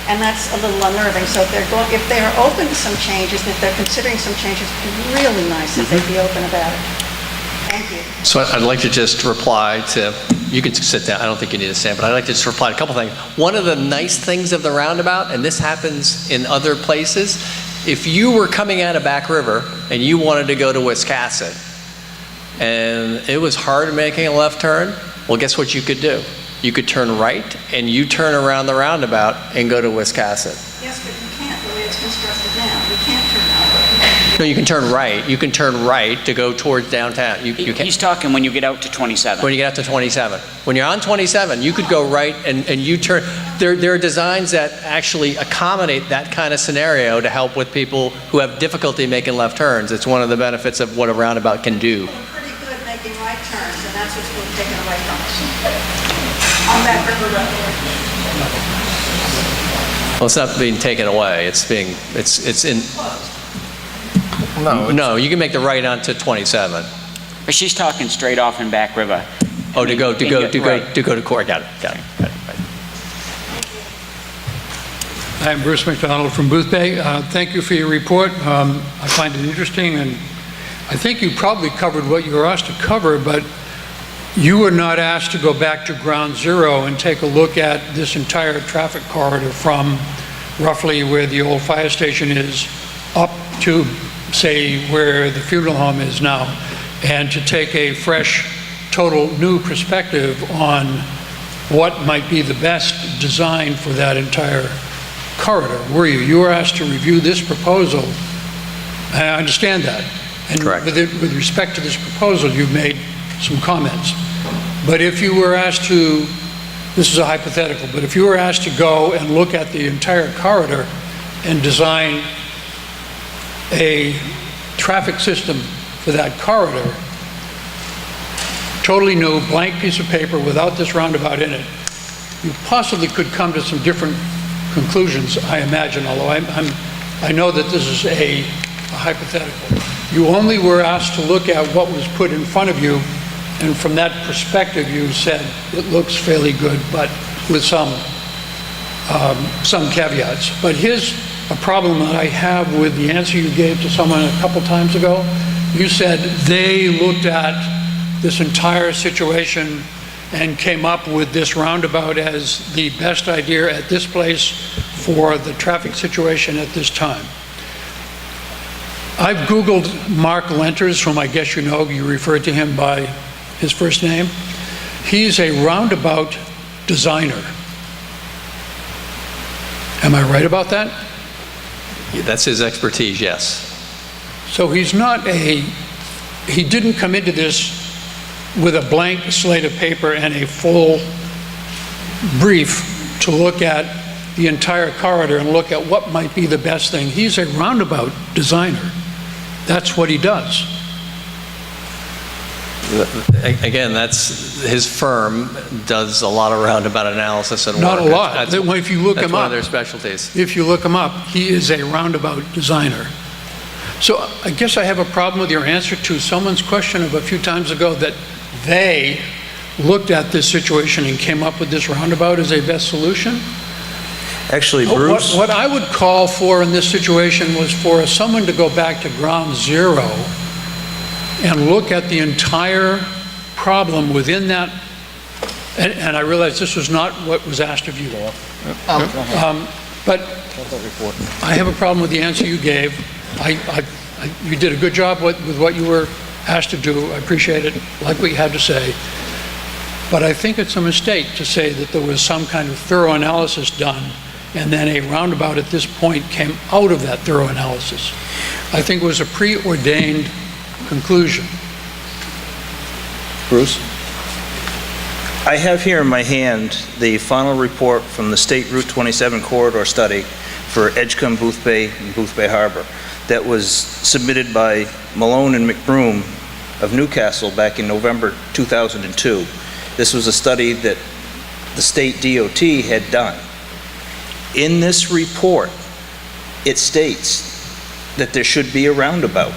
And that's a little unnerving. So if they're open to some changes, if they're considering some changes, it'd be really nice if they'd be open about it. Thank you. So I'd like to just reply to, you can sit down, I don't think you need to stand, but I'd like to just reply to a couple things. One of the nice things of the roundabout, and this happens in other places, if you were coming out of Back River and you wanted to go to Wiscasset, and it was hard making a left turn, well, guess what you could do? You could turn right, and you turn around the roundabout and go to Wiscasset. Yes, but you can't the way it's constructed now. You can't turn out. No, you can turn right. You can turn right to go towards downtown. You can't. He's talking when you get out to 27. When you get out to 27. When you're on 27, you could go right and you turn. There are designs that actually accommodate that kind of scenario to help with people who have difficulty making left turns. It's one of the benefits of what a roundabout can do. We're pretty good at making right turns, and that's what's being taken away from us. On Back River Road. Well, it's not being taken away. It's in. No, you can make the right onto 27. But she's talking straight off in Back River. Oh, to go to court. Got it. Right. I'm Bruce McDonald from Boothbay. Thank you for your report. I find it interesting, and I think you probably covered what you were asked to cover, but you were not asked to go back to ground zero and take a look at this entire traffic corridor from roughly where the old fire station is up to, say, where the funeral home is now, and to take a fresh, total new perspective on what might be the best design for that entire corridor, were you? You were asked to review this proposal. I understand that. And correct. With respect to this proposal, you've made some comments. But if you were asked to, this is a hypothetical, but if you were asked to go and look at the entire corridor and design a traffic system for that corridor, totally new, blank piece of paper without this roundabout in it, you possibly could come to some different conclusions, I imagine, although I know that this is a hypothetical. You only were asked to look at what was put in front of you, and from that perspective you said it looks fairly good, but with some caveats. But here's a problem that I have with the answer you gave to someone a couple times ago. You said they looked at this entire situation and came up with this roundabout as the best idea at this place for the traffic situation at this time. I've Googled Mark Lenters, whom I guess you know, you referred to him by his first name. He's a roundabout designer. Am I right about that? Yeah, that's his expertise, yes. So he didn't come into this with a blank slate of paper and a full brief to look at the entire corridor and look at what might be the best thing. He's a roundabout designer. That's what he does. Again, that's his firm does a lot of roundabout analysis and Not work. a lot. If you look him up, that's one of their specialties. If you look him up, he is a roundabout designer. So I guess I have a problem with your answer to someone's question of a few times ago that they looked at this situation and came up with this roundabout as a best solution. Actually, Bruce? What I would call for in this situation was for someone to go back to ground zero and look at the entire problem within that, and I realize this was not what was asked of you. But I have a problem with the answer you gave. You did a good job with what you were asked to do. I appreciate it, like what you had to say. But I think it's a mistake to say that there was some kind of thorough analysis done and then a roundabout at this point came out of that thorough analysis. I think it was a preordained conclusion. Bruce? I have here in my hand the final report from the State Route 27 Corridor Study for Edgecombe, Boothbay, and Boothbay Harbor that was submitted by Malone and McBroom of Newcastle back in November 2002. This was a study that the state DOT had done. In this report, it states that there should be a roundabout.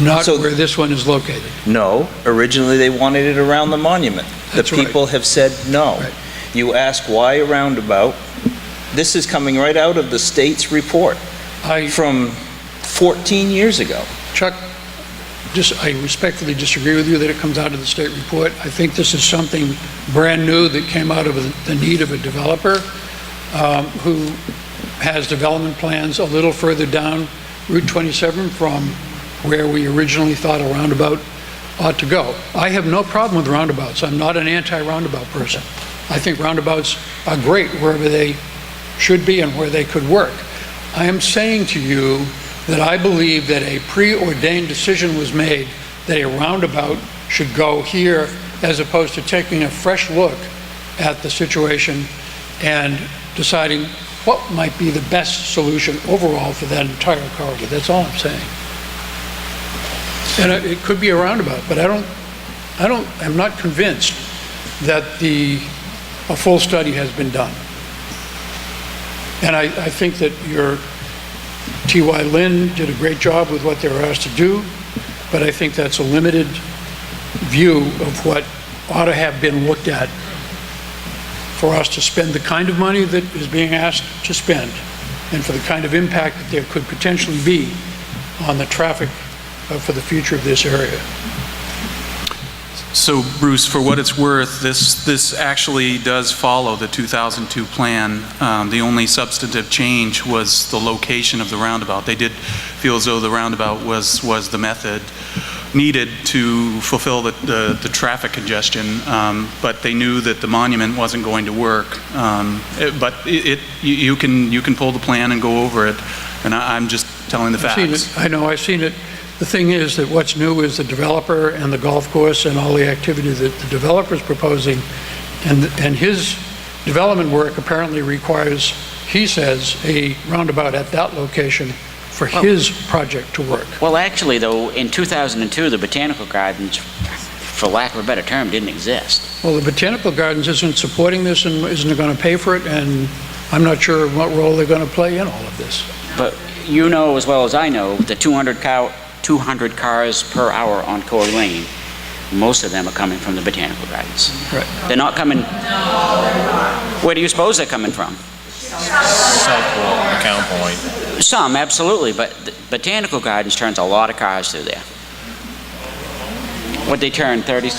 Not where this one is located. No, originally they wanted it around the monument. That's the people have said no. Right. You ask why a roundabout. This is coming right out of the state's report from 14 years ago. Chuck, I respectfully disagree with you that it comes out of the state report. I think this is something brand new that came out of the need of a developer who has development plans a little further down Route 27 from where we originally thought a roundabout ought to go. I have no problem with roundabouts. I'm not an anti-roundabout person. I think roundabouts are great wherever they should be and where they could work. I am saying to you that I believe that a preordained decision was made that a roundabout should go here as opposed to taking a fresh look at the situation and deciding what might be the best solution overall for that entire corridor. That's all I'm saying. And it could be a roundabout, but I'm not convinced that a full study has been done. And I think that your T.Y. Lin did a great job with what they were asked to do, but I think that's a limited view of what ought to have been looked at for us to spend the kind of money that is being asked to spend and for the kind of impact that there could potentially be on the traffic for the future of this area. So Bruce, for what it's worth, this actually does follow the 2002 plan. The only substantive change was the location of the roundabout. They did feel as though the roundabout was the method needed to fulfill the traffic congestion, but they knew that the monument wasn't going to work. You can pull the plan and go over it, and I'm just telling the facts. I've seen it. I know, I've seen it. The thing is that what's new is the developer and the golf course and all the activity that the developer's proposing, and his development work apparently requires, he says, a roundabout at that location for his project to work. Well, actually, though, in 2002, the Botanical Gardens, for lack of a better term, didn't exist. Well, the Botanical Gardens isn't supporting this and isn't going to pay for it, and I'm not sure what role they're going to play in all of this. But you know as well as I know, the 200 cars per hour on Corey Lane, most of them are coming from the Botanical Gardens. Right. They're not coming... No, they're not. Where do you suppose they're coming from? Southport, Account Point. Some, absolutely, but the Botanical Gardens turns a lot of cars through there. What'd they turn, 30?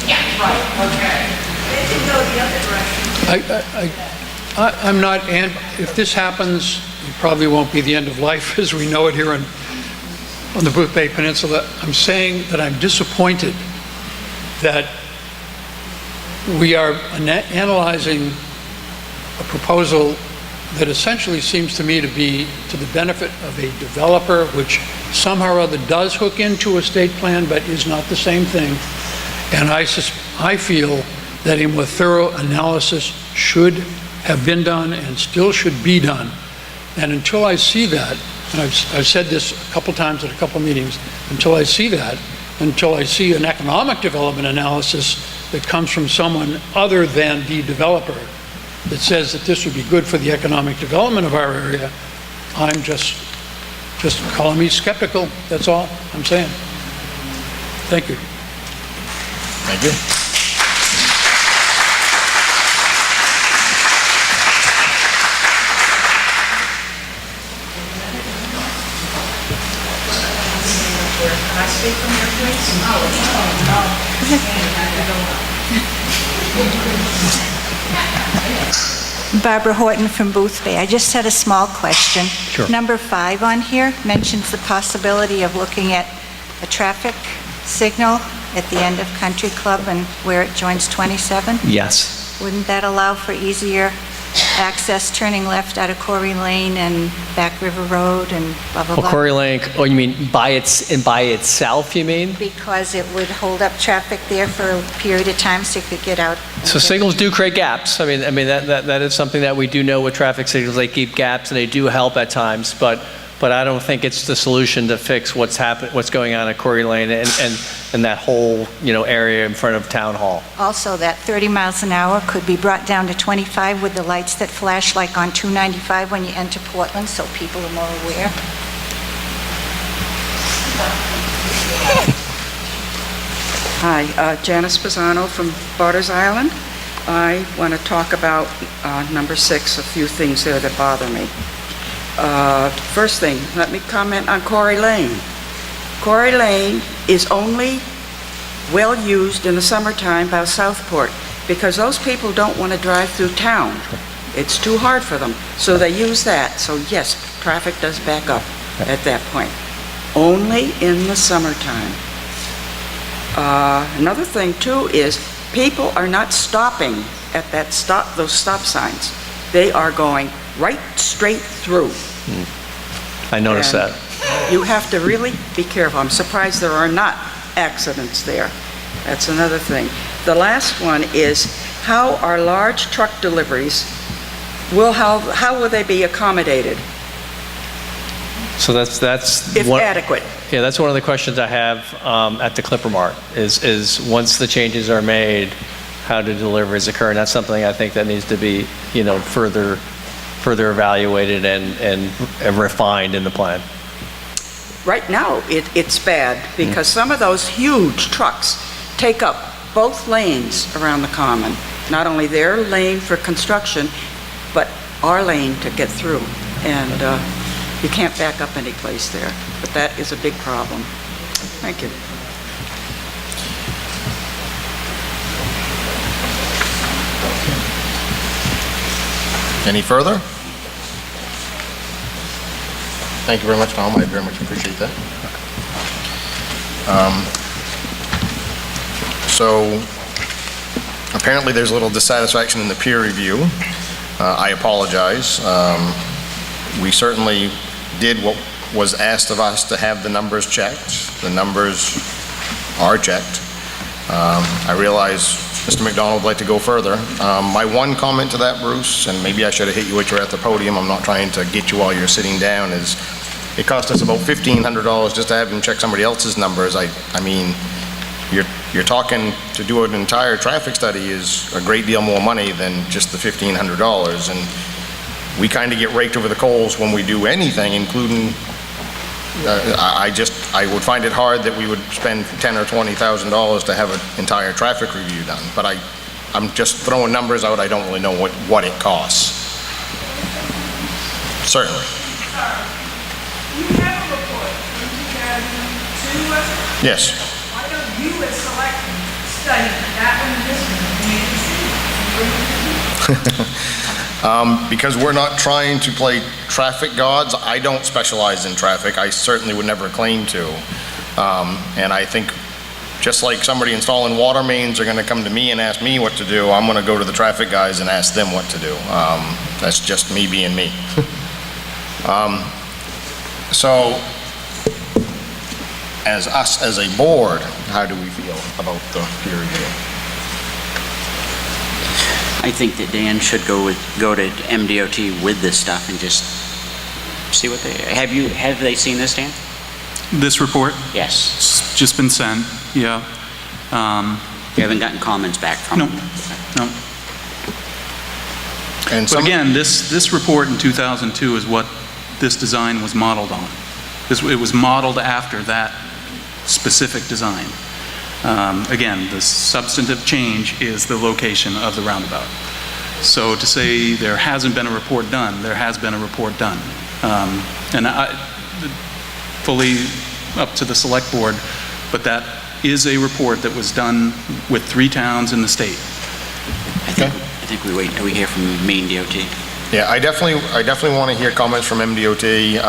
Yeah, right, okay. They didn't go the other direction. I'm not, and if this happens, it probably won't be the end of life as we know it here on the Boothbay Peninsula. I'm saying that I'm disappointed that we are analyzing a proposal that essentially seems to me to be to the benefit of a developer, which somehow or other does hook into a state plan, but is not the same thing. And I feel that a more thorough analysis should have been done and still should be done. And until I see that, and I've said this a couple times at a couple meetings, until I see that, until I see an economic development analysis that comes from someone other than the developer that says that this would be good for the economic development of our area, I'm just calling me skeptical. That's all I'm saying. Thank you. Thank you. Barbara Horton from Boothbay. I just had a small question. Sure. Number 5 on here mentions the possibility of looking at a traffic signal at the end of Country Club and where it joins 27. Yes. Wouldn't that allow for easier access turning left out of Corey Lane and Back River Road and blah, blah, Well, blah? Corey Lane, oh, you mean by itself, you mean? Because it would hold up traffic there for a period of time so you could get out. and So get- signals do create gaps. I mean that is something that we do know with traffic signals. They keep gaps and they do help at times, but I don't think it's the solution to fix what's going on at Corey Lane and that whole, area in front of Town Hall. Also, that 30 miles an hour could be brought down to 25 with the lights that flash like on 295 when you enter Portland, so people are more aware. Hi, Janice Pisano from Borders Island. I want to talk about number 6, a few things there that bother me. First thing, let me comment on Corey Lane. Corey Lane is only well used in the summertime by Southport because those people don't want to drive through town. It's too hard for them, so they use that. So yes, traffic does back up at that point. Only in the summertime. Another thing too is people are not stopping at those stop signs. They are going right straight through. I noticed And that. You have to really be careful. I'm surprised there are not accidents there. That's another thing. The last one is how are large truck deliveries, how will they be accommodated So that's if one, adequate? Yeah, that's one of the questions I have at the Clipper Mart is once the changes are made, how do deliveries occur? And that's something I think that needs to be, further evaluated and refined in the plan. Right now, it's bad because some of those huge trucks take up both lanes around the common. Not only their lane for construction, but our lane to get through. And you can't back up any place there. But that is a big problem. Thank you. Any further? Thank you very much, Tom. I very much appreciate that. So apparently there's a little dissatisfaction in the peer review. I apologize. We certainly did what was asked of us to have the numbers checked. The numbers are checked. I realize Mr. McDonald would like to go further. My one comment to that, Bruce, and maybe I should have hit you when you were at the podium, I'm not trying to get you while you're sitting down, is it cost us about $1,500 just to have him check somebody else's numbers. I mean, you're talking to do an entire traffic study is a great deal more money than just the $1,500, and we kind of get raked over the coals when we do anything, including I would find it hard that we would spend $10,000 or $20,000 to have an entire traffic review done. But I'm just throwing numbers out. I don't really know what it costs. Certainly. You have a report from 2002, was it? Yes. Why don't you as selectmen study that one and this one? Because we're not trying to play traffic gods. I don't specialize in traffic. I certainly would never claim to. And I think just like somebody installing water mains are going to come to me and ask me what to do, I'm going to go to the traffic guys and ask them what to do. That's just me being me. So as us as a board, how do we feel about the peer review? I think that Dan should go to MDOT with this stuff and just see what they, have they seen this, Dan? This report? Yes. It's just been sent, yeah. You haven't gotten comments back from No, them? no. But again, this report in 2002 is what this design was modeled on. It was modeled after that specific design. Again, the substantive change is the location of the roundabout. So to say there hasn't been a report done, there has been a report done. And fully up to the select board, but that is a report that was done with 3 towns in the state. I think we wait until we hear from Maine DOT. Yeah, I definitely want to hear comments from MDOT.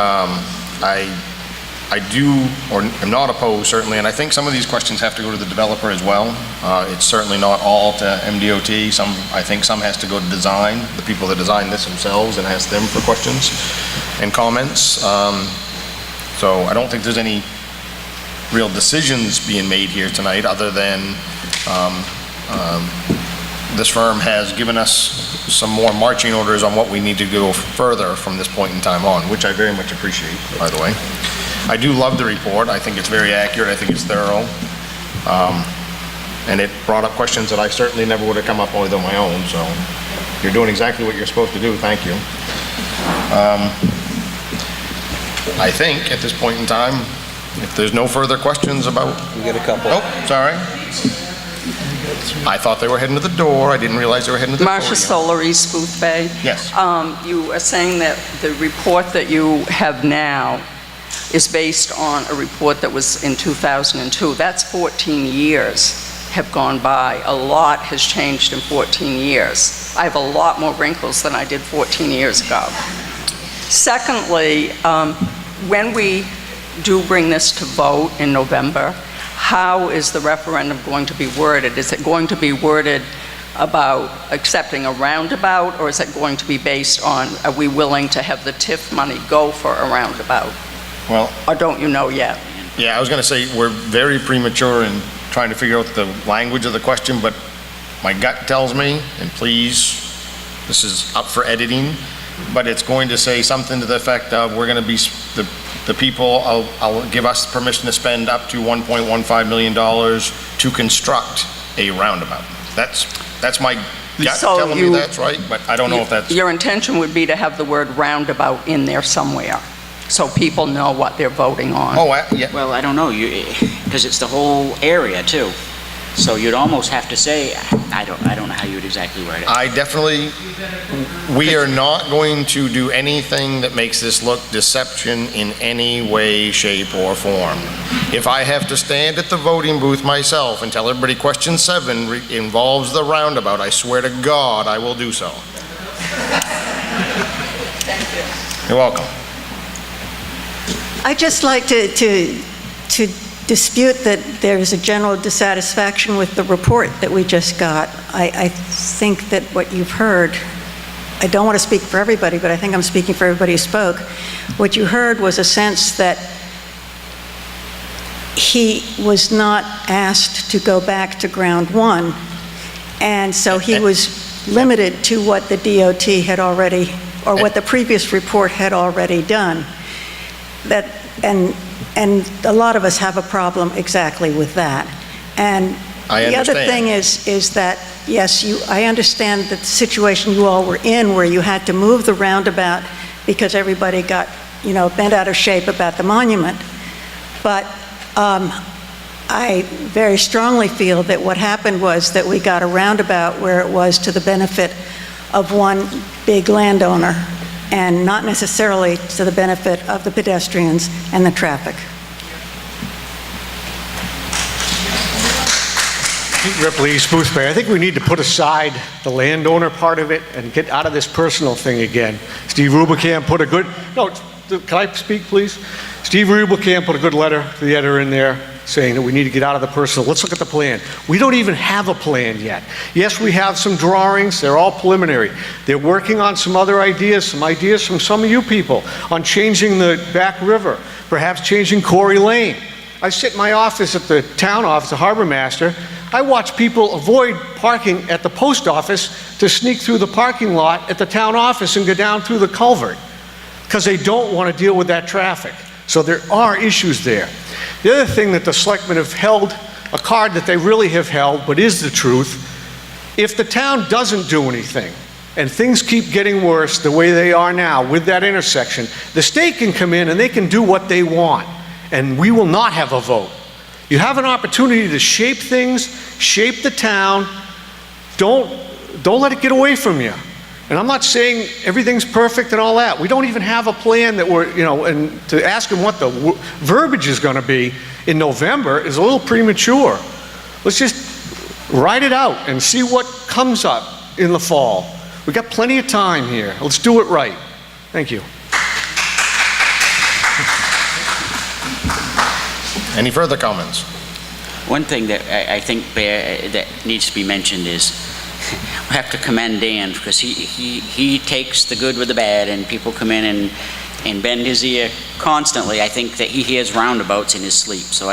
I do, or am not opposed, certainly, and I think some of these questions have to go to the developer as well. It's certainly not all to MDOT. I think some has to go to design, the people that design this themselves, and ask them for questions and comments. So I don't think there's any real decisions being made here tonight, other than this firm has given us some more marching orders on what we need to go further from this point in time on, which I very much appreciate, by the way. I do love the report. I think it's very accurate. I think it's thorough. And it brought up questions that I certainly never would have come up with on my own, so you're doing exactly what you're supposed to do. Thank you. I think at this point in time, if there's no further questions about... We get a couple. Oh, sorry. I thought they were heading to the door. I didn't realize they were heading to the door. Marcia Solar, East Boothbay. Yes. You are saying that the report that you have now is based on a report that was in 2002. That's 14 years have gone by. A lot has changed in 14 years. I have a lot more wrinkles than I did 14 years ago. Secondly, when we do bring this to vote in November, how is the referendum going to be worded? Is it going to be worded about accepting a roundabout, or is it going to be based on, are we willing to have the TIF money go for a roundabout? Well, or don't you know yet? Yeah, I was going to say we're very premature in trying to figure out the language of the question, but my gut tells me, and please, this is up for editing, but it's going to say something to the effect of we're going to be, the people, I'll give us permission to spend up to $1.15 million to construct a roundabout. That's my gut telling me that's right, but I don't know if that's... Your intention would be to have the word roundabout in there somewhere, so people know what they're voting on. Oh, yeah. Well, I don't know, because it's the whole area too. So you'd almost have to say, I don't know how you would exactly word it. I definitely, we are not going to do anything that makes this look deception in any way, shape, or form. If I have to stand at the voting booth myself and tell everybody question 7 involves the roundabout, I swear to God I will do so. You're welcome. I'd just like to dispute that there's a general dissatisfaction with the report that we just got. I think that what you've heard, I don't want to speak for everybody, but I think I'm speaking for everybody who spoke. What you heard was a sense that he was not asked to go back to ground 1, and so he was limited to what the DOT had already, or what the previous report had already done. And a lot of us have a problem exactly with that. And the other thing is that, yes, I understand that the situation you all were in where you had to move the roundabout because everybody got, bent out of shape about the monument. But I very strongly feel that what happened was that we got a roundabout where it was to the benefit of one big landowner, and not necessarily to the benefit of the pedestrians and the traffic. Pete Ripley, East Boothbay. I think we need to put aside the landowner part of it and get out of this personal thing again. Steve Rubicam put a good, can I speak, please? Steve Rubicam put a good letter to the editor in there saying that we need to get out of the personal. Let's look at the plan. We don't even have a plan yet. Yes, we have some drawings. They're all preliminary. They're working on some other ideas, some ideas from some of you people on changing the back river, perhaps changing Corey Lane. I sit in my office at the town office, the harbor master. I watch people avoid parking at the post office to sneak through the parking lot at the town office and go down through the culvert because they don't want to deal with that traffic. So there are issues there. The other thing that the selectmen have held, a card that they really have held, but is the truth, if the town doesn't do anything and things keep getting worse the way they are now with that intersection, the state can come in and they can do what they want, and we will not have a vote. You have an opportunity to shape things, shape the town. Don't let it get away from you. And I'm not saying everything's perfect and all that. We don't even have a plan that we're, and to ask them what the verbiage is going to be in November is a little premature. Let's just write it out and see what comes up in the fall. We got plenty of time here. Let's do it right. Thank you. Any further comments? One thing that I think that needs to be mentioned is we have to commend Dan, because he takes the good with the bad, and people come in and bend his ear constantly. I think that he hears roundabouts in his sleep. So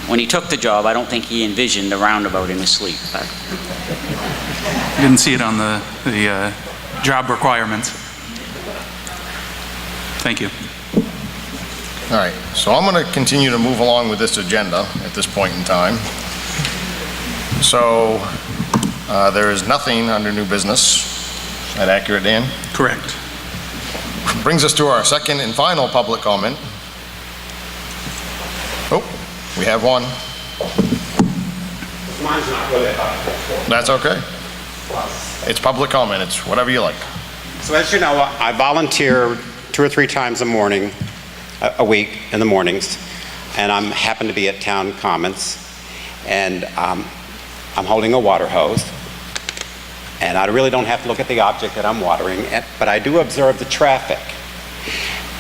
when he took the job, I don't think he envisioned a roundabout in his sleep. Didn't see it on the job requirements. Thank you. All right, so I'm going to continue to move along with this agenda at this point in time. So there is nothing under new business. Is that accurate, Dan? Correct. Brings us to our second and final public comment. Oh, we have one. Mine's not really about it. That's okay. It's public comment. It's whatever you like. So as you know, I volunteer 2 or 3 times a week in the mornings, and I'm happen to be at Town Commons, and I'm holding a water hose, and I really don't have to look at the object that I'm watering, but I do observe the traffic.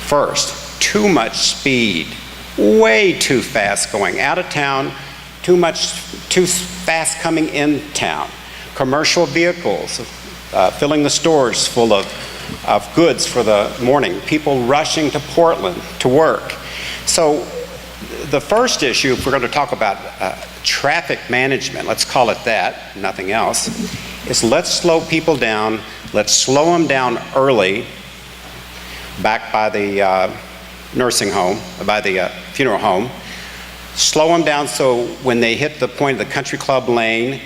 First, too much speed, way too fast going out of town, too fast coming in town. Commercial vehicles filling the stores full of goods for the morning, people rushing to Portland to work. So the first issue, if we're going to talk about traffic management, let's call it that, nothing else, is let's slow people down. Let's slow them down early back by the nursing home, by the funeral home. Slow them down so when they hit the point of the country club lane,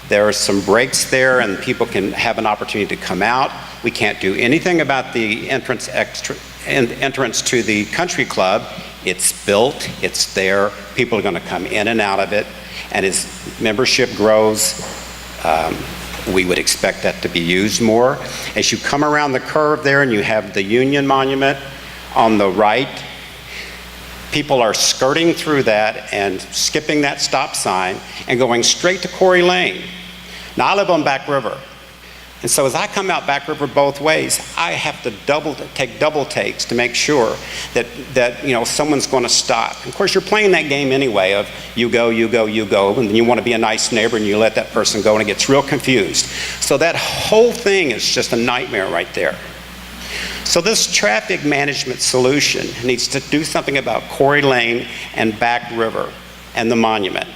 there are some breaks there and people can have an opportunity to come out. We can't do anything about the entrance to the country club. It's built, it's there, people are going to come in and out of it, and as membership grows, we would expect that to be used more. As you come around the curve there and you have the Union Monument on the right, people are skirting through that and skipping that stop sign and going straight to Quarry Lane. Now, I live on Back River, and so as I come out Back River both ways, I have to take double takes to make sure that someone's going to stop. And of course, you're playing that game anyway of you go, and then you want to be a nice neighbor and you let that person go, and it gets real confused. So that whole thing is just a nightmare right there. So this traffic management solution needs to do something about Quarry Lane and Back River and the monument.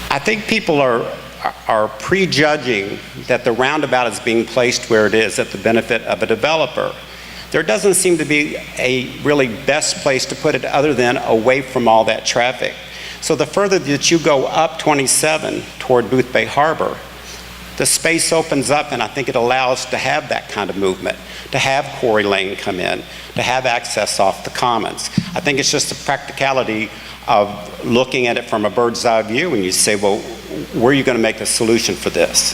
I think people are prejudging that the roundabout is being placed where it is at the benefit of a developer. There doesn't seem to be a really best place to put it other than away from all that traffic. So the further that you go up 27 toward Boothbay Harbor, the space opens up, and I think it allows to have that kind of movement, to have Quarry Lane come in, to have access off the commons. I think it's just the practicality of looking at it from a bird's eye view, and you say, well, where are you going to make the solution for this?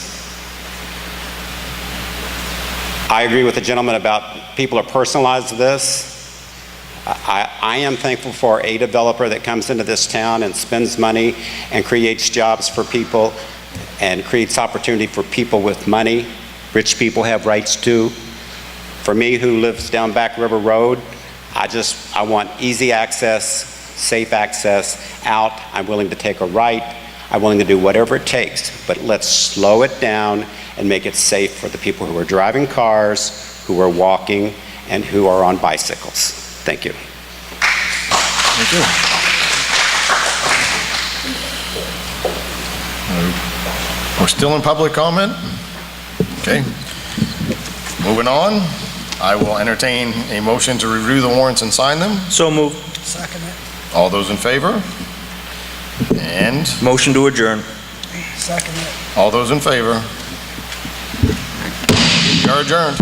I agree with the gentleman about people are personalized to this. I am thankful for a developer that comes into this town and spends money and creates jobs for people and creates opportunity for people with money. Rich people have rights too. For me, who lives down Back River Road, I want easy access, safe access out. I'm willing to take a right. I'm willing to do whatever it takes, but let's slow it down and make it safe for the people who are driving cars, who are walking, and who are on bicycles. Thank you. Thank you. We're still in public comment? Okay. Moving on, I will entertain a motion to review the warrants and sign them. So moved. Second it. All those in favor? And? Motion to adjourn. Second it. All those in favor? We are adjourned.